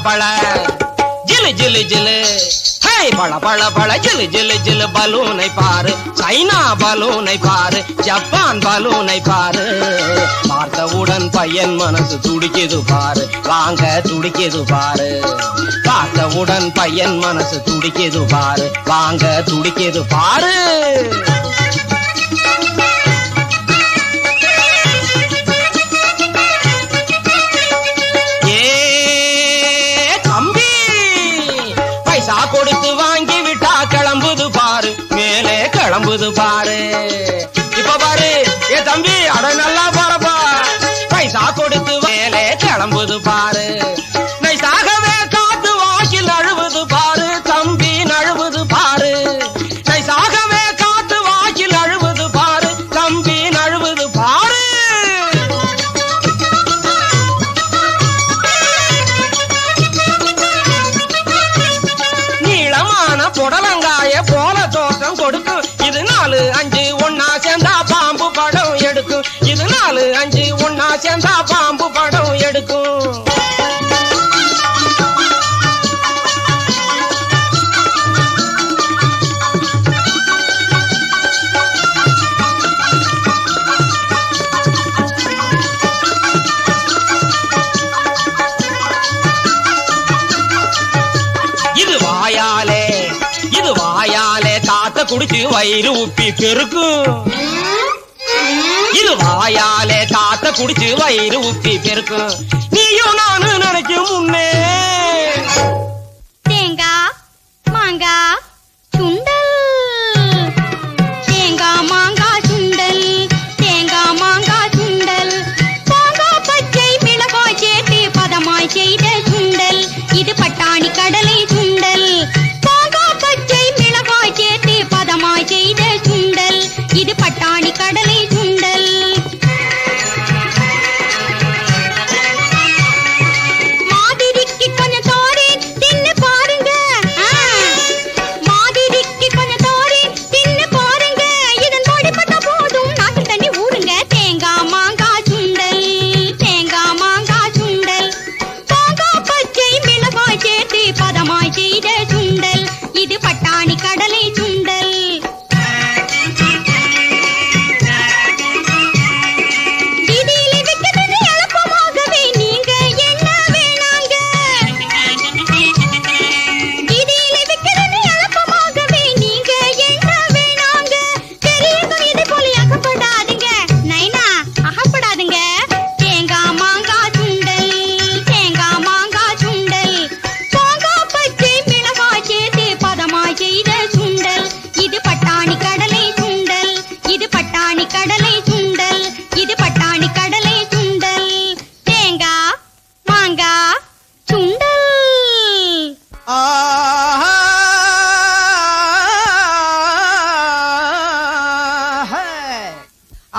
பழ ஜிலு ஜிலு ஜிலு பழ பழ பழ ஜிலு ஜிலு ஜிலு பலூனை பாரு சைனா பலூனை பாரு ஜப்பான் பலூனை பாரு பார்த்தவுடன் பையன் மனசு துடிக்குது பாரு வாங்க துடிக்குது பாரு பார்த்தவுடன் பையன் மனசு துடிக்குது பாரு வாங்க துடிக்குது பாரு கொடுத்து வாங்கி விட்டா கிளம்புது பாரு மேலே கிளம்புது பாரு இப்ப பாரு ஏ தம்பி அட நல்லா பாருப்பா பைசா கொடுத்து மேலே கிளம்புது பாரு நைசாகவே காத்து வாக்கில் அழுவது பாரு தம்பி நழுவுது பாரு நைசாகவே காத்து வாக்கில் அழுவது பாரு தம்பி நழுவுது பாரு புடலங்காய போல தோட்டம் கொடுக்கும் இது 4 5 ஒன்னா சேர்ந்தா பாம்பு படம் எடுக்கும் இது 4 5 ஒன்னா சேர்ந்தா பாம்பு படம் எடுக்கும் வாயாலே காத்த குடிச்சு வயிறு உப்பி பெருக்கும் இது வாயாலே காத்த குடிச்சு வயிறு உப்பி பெருக்கும் நீயும் நானும் நினைக்கும் முன்னே தேங்காய் மாங்காய் சுண்டல் தேங்காய் மாங்காய் சுண்டல் தேங்காய் மாங்காய் சுண்டல் தேங்காய் பச்சை மிளகாய் சேர்த்து பதமாய் செய்த சுண்டல் இது பட்டாணி கடலை சுண்டல் செய்த சுண்டல் இது பட்டாணி கடலை சுண்டல் மாதிரிக்கு கொஞ்சம் தோரேன் தின்னு பாருங்க மாதிரிக்கு கொஞ்சம் தோரேன் தின்னு பாருங்க இதன் தொடிப்பட்ட போதும் நாட்டு தண்ணி ஊறுங்க தேங்காய் மாங்காய் சுண்டல் தேங்காய் மாங்காய் சுண்டல் தேங்காய் பச்சை மிளகாய் சேர்த்து பதமாய் செய்த சுண்டல் இது பட்டாணி கடலை சுண்டல்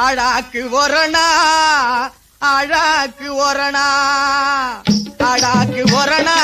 அழாக்கு ஒரணா அழாக்கு ஒரணா அழாக்கு ஒரணா